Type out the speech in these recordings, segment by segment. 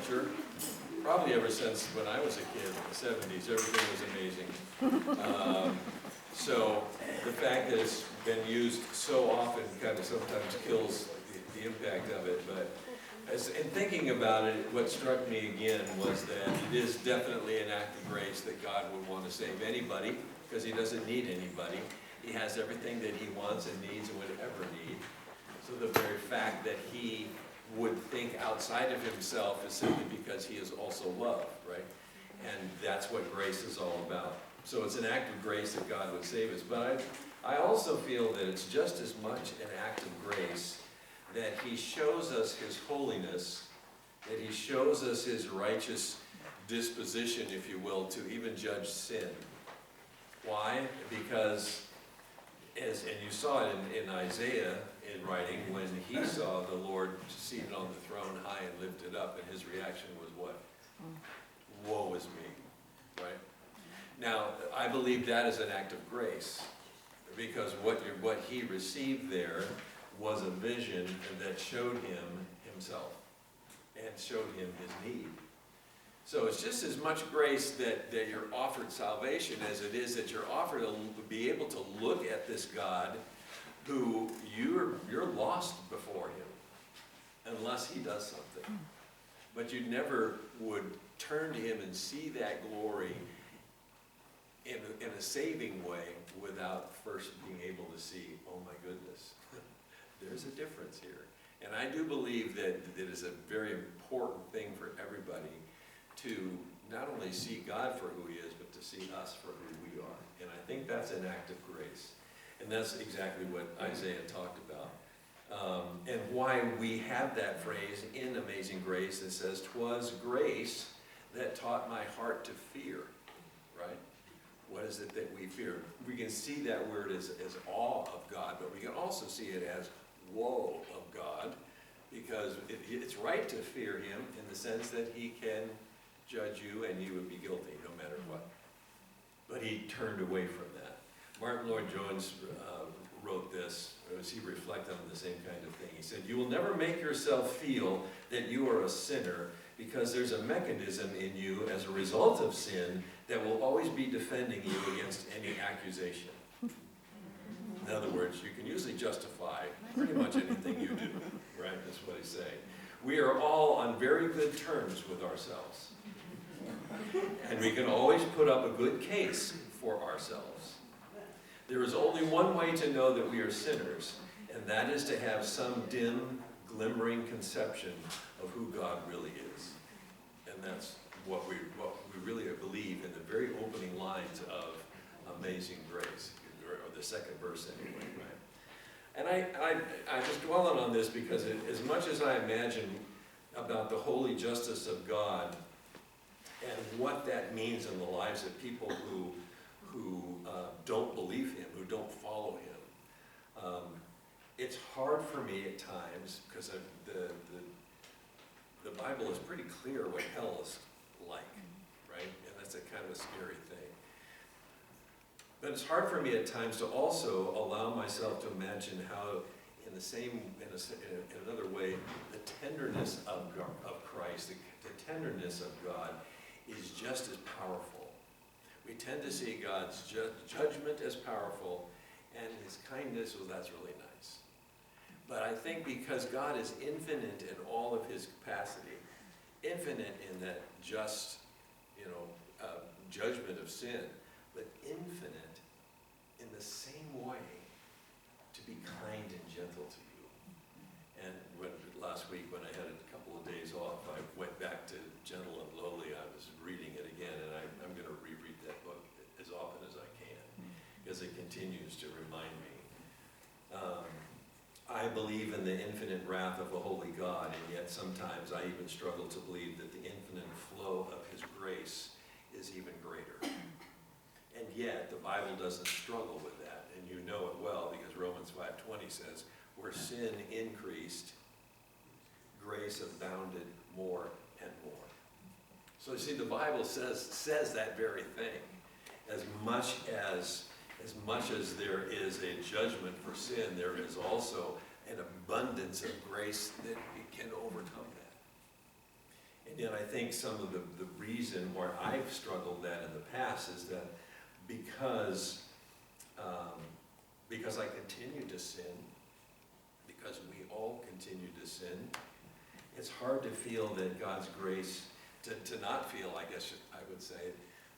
culture, probably ever since when I was a kid in the 70s. Everything was amazing. So the fact that it's been used so often kind of sometimes kills the impact of it. But in thinking about it, what struck me again was that it is definitely an act of grace that God would want to save anybody, because he doesn't need anybody. He has everything that he wants and needs and would ever need. So the very fact that he would think outside of himself is simply because he is also love, right? And that's what grace is all about. So it's an act of grace that God would save us. But I also feel that it's just as much an act of grace that he shows us his holiness, that he shows us his righteous disposition, if you will, to even judge sin. Why? Because, and you saw it in Isaiah in writing, when he saw the Lord seated on the throne high and lifted up, and his reaction was what? Woe is me, right? Now, I believe that is an act of grace, because what he received there was a vision that showed him himself and showed him his need. So it's just as much grace that you're offered salvation as it is that you're offered to be able to look at this God who you're lost before him unless he does something. But you never would turn to him and see that glory in a saving way without first being able to see, oh my goodness, there's a difference here. And I do believe that it is a very important thing for everybody to not only see God for who he is, but to see us for who we are. And I think that's an act of grace. And that's exactly what Isaiah talked about. And why we have that phrase in Amazing Grace that says, "'Twas grace that taught my heart to fear," right? What is it that we fear? We can see that word as awe of God, but we can also see it as woe of God, because it's right to fear him in the sense that he can judge you and you would be guilty no matter what. But he turned away from that. Martin Lloyd-Jones wrote this as he reflected on the same kind of thing. He said, "You will never make yourself feel that you are a sinner, because there's a mechanism in you as a result of sin that will always be defending you against any accusation." In other words, you can usually justify pretty much anything you do, right? That's what he's saying. We are all on very good terms with ourselves. And we can always put up a good case for ourselves. There is only one way to know that we are sinners, and that is to have some dim, glimmering conception of who God really is. And that's what we really believe in the very opening lines of Amazing Grace, or the second verse anyway, right? And I just dwell on this because as much as I imagine about the holy justice of God and what that means in the lives of people who don't believe him, who don't follow him, it's hard for me at times, because the Bible is pretty clear what hell is like, right? And that's a kind of a scary thing. But it's hard for me at times to also allow myself to imagine how, in another way, the tenderness of Christ, the tenderness of God, is just as powerful. We tend to see God's judgment as powerful, and his kindness, well, that's really nice. But I think because God is infinite in all of his capacity, infinite in that just, judgment of sin, but infinite in the same way to be kind and gentle to you. And last week when I had a couple of days off, I went back to Gentle and Lowly. I was reading it again, and I'm going to reread that book as often as I can, because it continues to remind me. I believe in the infinite wrath of a holy God, and yet sometimes I even struggle to believe that the infinite flow of his grace is even greater. And yet the Bible doesn't struggle with that, and you know it well, because Romans 5:20 says, "Where sin increased, grace abounded more and more." So you see, the Bible says that very thing. As much as there is a judgment for sin, there is also an abundance of grace that can overcome that. And I think some of the reason where I've struggled that in the past is that because I continue to sin, because we all continue to sin, it's hard to feel that God's grace, to not feel, I guess I would say,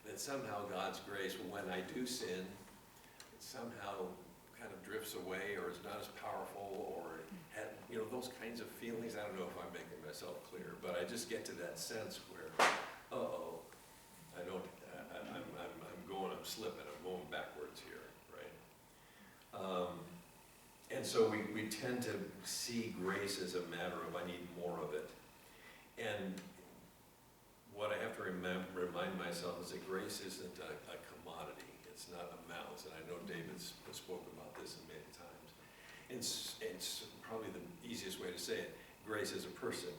that somehow God's grace, when I do sin, it somehow kind of drifts away or is not as powerful or, those kinds of feelings. I don't know if I'm making myself clear, but I just get to that sense where, uh-oh, I'm slipping, I'm going backwards here, right? And so we tend to see grace as a matter of I need more of it. And what I have to remind myself is that grace isn't a commodity. It's not amounts. And I know David's spoken about this many times. It's probably the easiest way to say it. Grace is a person.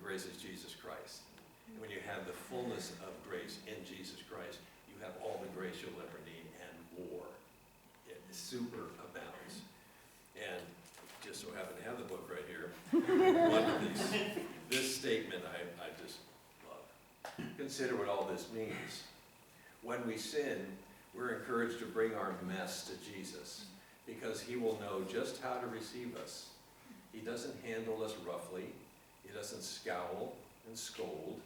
Grace is Jesus Christ. And when you have the fullness of grace in Jesus Christ, you have all the grace you'll ever need and more. It super abounds. And just so happen to have the book right here. One of these, this statement I just love. Consider what all this means. When we sin, we're encouraged to bring our mess to Jesus because he will know just how to receive us. He doesn't handle us roughly. He doesn't scowl and scold.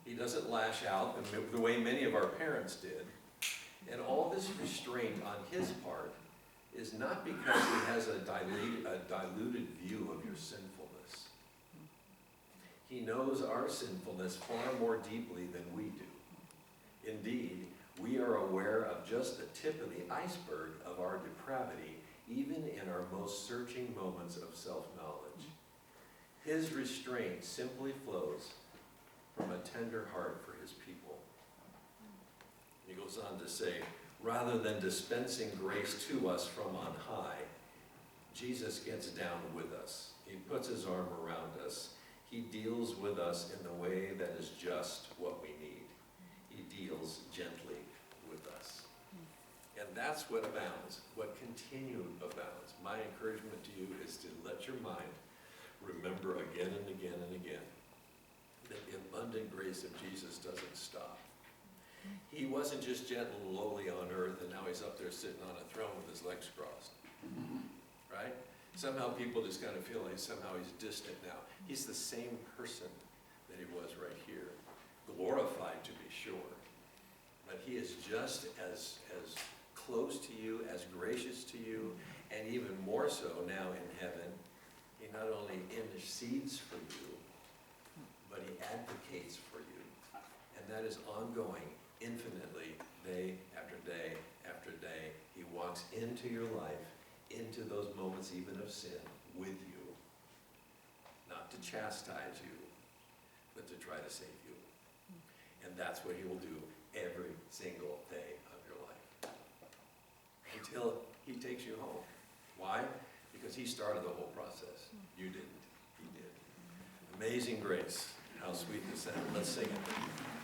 He doesn't lash out the way many of our parents did. And all this restraint on his part is not because he has a diluted view of your sinfulness. He knows our sinfulness far more deeply than we do. Indeed, we are aware of just the tip of the iceberg of our depravity, even in our most searching moments of self-knowledge. His restraint simply flows from a tender heart for his people. He goes on to say, rather than dispensing grace to us from on high, Jesus gets down with us. He puts his arm around us. He deals with us in the way that is just what we need. He deals gently with us. And that's what abounds, what continued abounds. My encouragement to you is to let your mind remember again and again and again that the abundant grace of Jesus doesn't stop. He wasn't just gentle and lowly on earth and now he's up there sitting on a throne with his legs crossed. Right? Somehow people just kind of feel like somehow he's distant now. He's the same person that he was right here. Glorified to be sure. But he is just as close to you, as gracious to you, and even more so now in heaven. He not only intercedes for you, but he advocates for you. And that is ongoing infinitely, day after day after day. He walks into your life, into those moments even of sin, with you. Not to chastise you, but to try to save you. And that's what he will do every single day of your life. Until he takes you home. Why? Because he started the whole process. You didn't. He did. Amazing grace. How sweet the sound. Let's sing it.